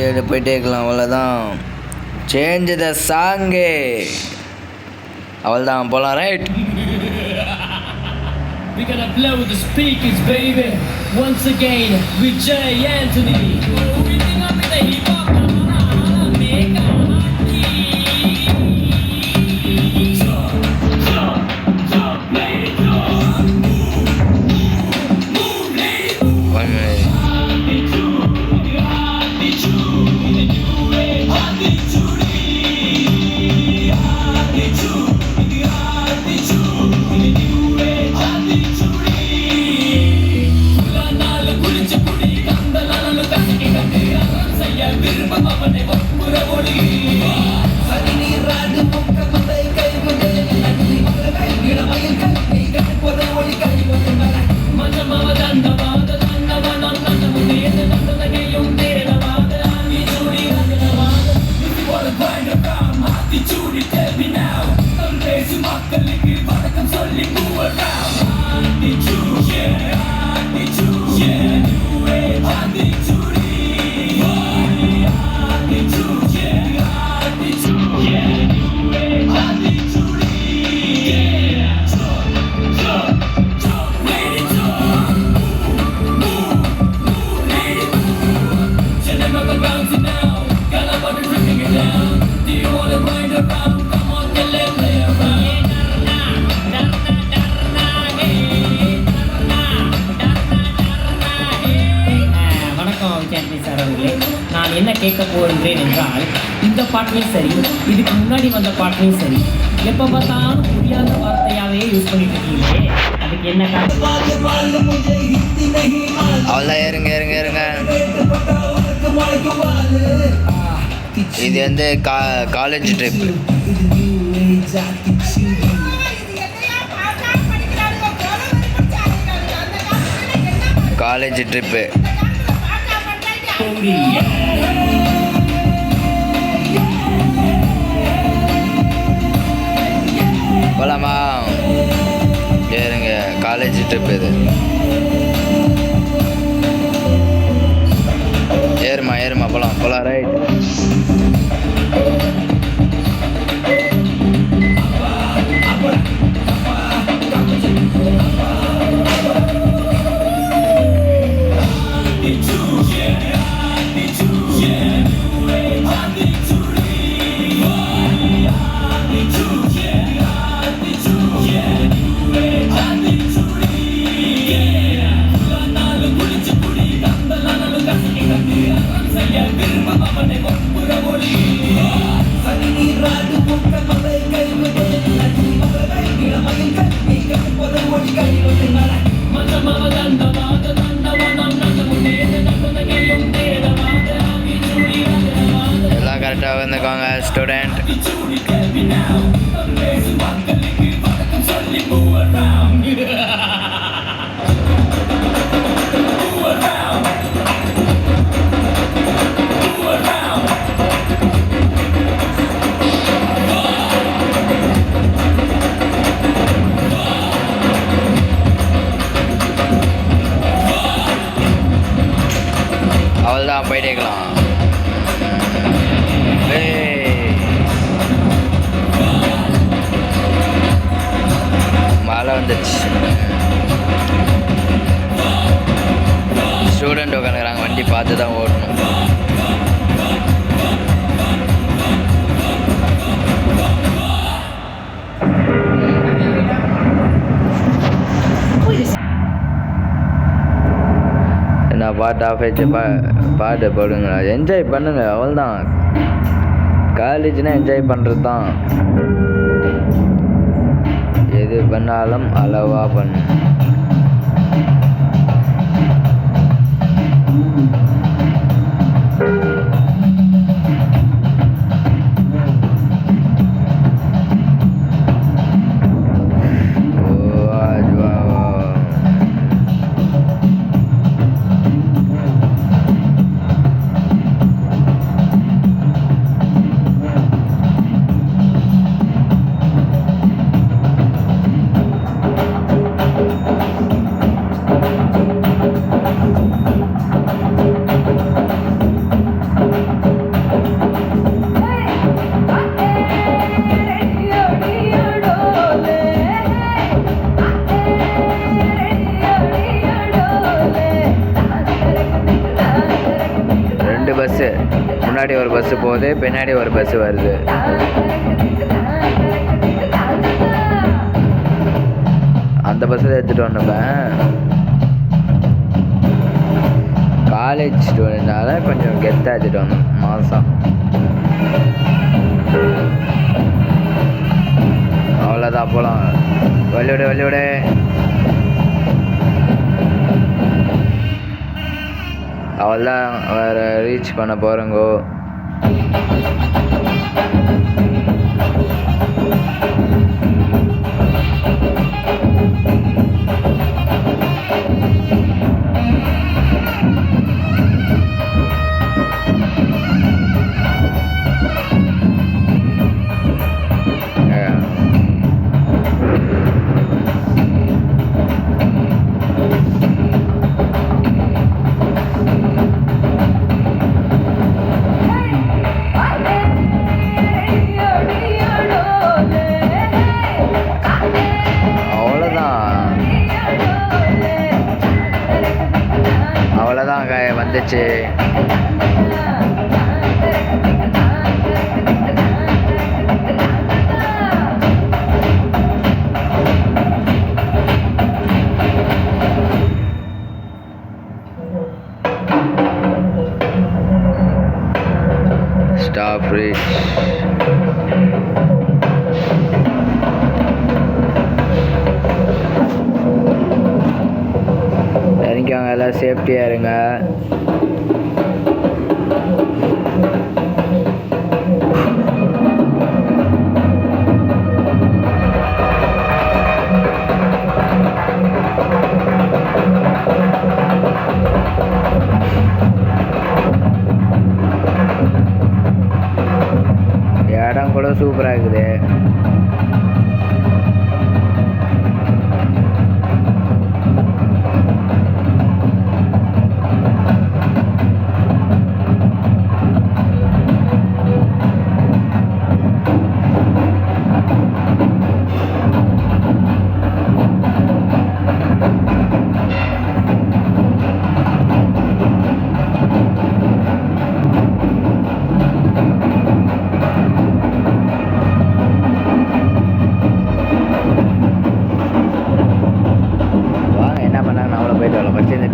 அப்படியே போயிட்டே இருக்கலாம். அவ்வளோதான். Change the song. அவ்வளோதான், போகலாம். Right. We're gonna blow the speakers, baby. Once again with Jay Anthony. நான் என்ன கேட்க போகின்றேன் என்றால், இந்த பாட்டிலையும் சரி, இதுக்கு முன்னாடி வந்த பாட்டிலையும் சரி, எப்போ பார்த்தாலும் புரியாத வார்த்தையாவே யூஸ் பண்ணிட்டு இருக்கீங்களே, அதுக்கு என்ன காரணம்? அவ்வளோ ஏறுங்க ஏறுங்க ஏறுங்க. இது வந்து காலேஜ் ட்ரிப்பு. College trip. போலாமா? ஏறுங்க, காலேஜ் ட்ரிப் இது. ஏறுமா ஏறுமா, போலாம் போலாம். ரைட். எல்லாம் கரெக்டாக வந்துக்கோங்க ஸ்டூடெண்ட். அவ்வளோதான், போயிட்டே இருக்கலாம். மழை வந்துடுச்சு. ஸ்டூடெண்ட் உட்காந்துக்கிறாங்க, வண்டி பார்த்து தான் ஓட்டணும். நான் பாட்டு ஆஃப் ஆயிடுச்சு. பாட்டு போடுங்க, என்ஜாய் பண்ணுங்க. அவ்வளோதான், காலேஜ்னால் என்ஜாய் பண்ணுறது தான். எது பண்ணாலும் அளவாக பண்ணு. முன்னாடி ஒரு பஸ்ஸு போகுது, பின்னாடி ஒரு பஸ்ஸு வருது. அந்த பஸ்ஸில் எடுத்துகிட்டு வந்தப்பேன். காலேஜ் ஸ்டூடெண்ட்னால கொஞ்சம் கெத்தாக எடுத்துகிட்டு வந்தோம் மாதம். அவ்வளோதான் போகலாம். வள்ளிவிட அவள்தான் வேறு ரீச் பண்ண போகிறோங்கோ. அவ்வளோதான் வந்துச்சு. Stop reach. இறங்கிக்கோங்க, எல்லாம் சேஃப்டியாக இருங்க. இடம் கூட சூப்பராக இருக்குது.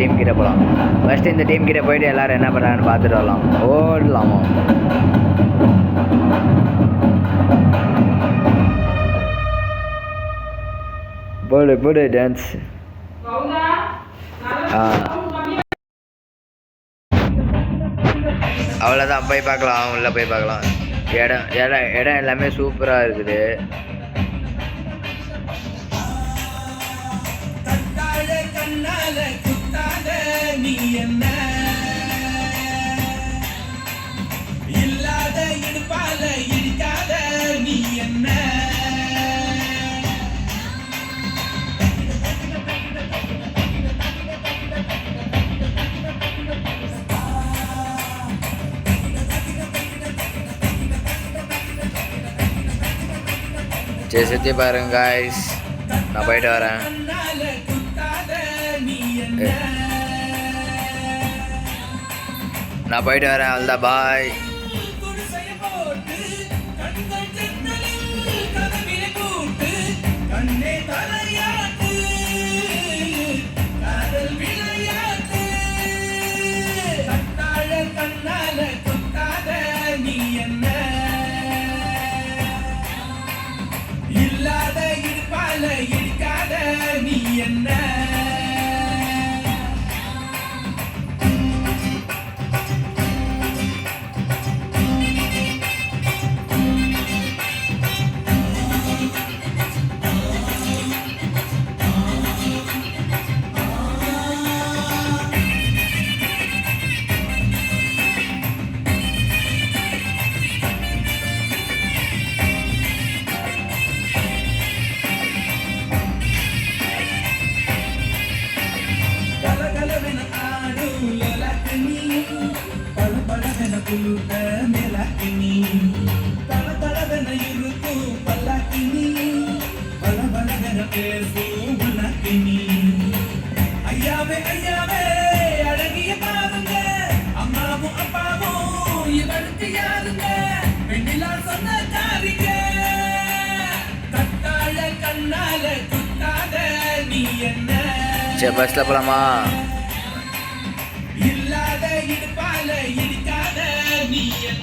டீம் கிட்ட போகலாம். ஃபஸ்ட்டு இந்த டீம் கிட்ட போயிட்டு எல்லோரும் என்ன பண்ணுறாங்கன்னு பார்த்துட்டு வரலாம். ஓடலாமா? போடு டான்ஸ். அவ்வளோதான், போய் பார்க்கலாம். உள்ளே போய் பார்க்கலாம். இடம் எல்லாமே சூப்பராக இருக்குது. நீ என்ன இல்லாத இடுப்பால இடிக்காத நீ என்ன சரி, சுற்றி பாருங்க காய்ஸ். நான் போயிட்டு வரேன். நான் போயிட்டு வரேன். அவ்வளோதான், பாய். இல்லாத இடுப்பால இடிக்காத நீ என்ன புலுட மேலாக்கினி தள தளவென இருக்கும் பல்லாக்கினி பல பலவென பேசும் பல்லாக்கினி ஐயாவே அழகிய பாருங்க அம்மாவும் அப்பாவும் இவருக்கு இடுப்பால குத்தாத நீ என்ன சரி பஸ்ஸில் போகலாமா? இல்லாத இடுப்பால இடிக்காத நீ என்ன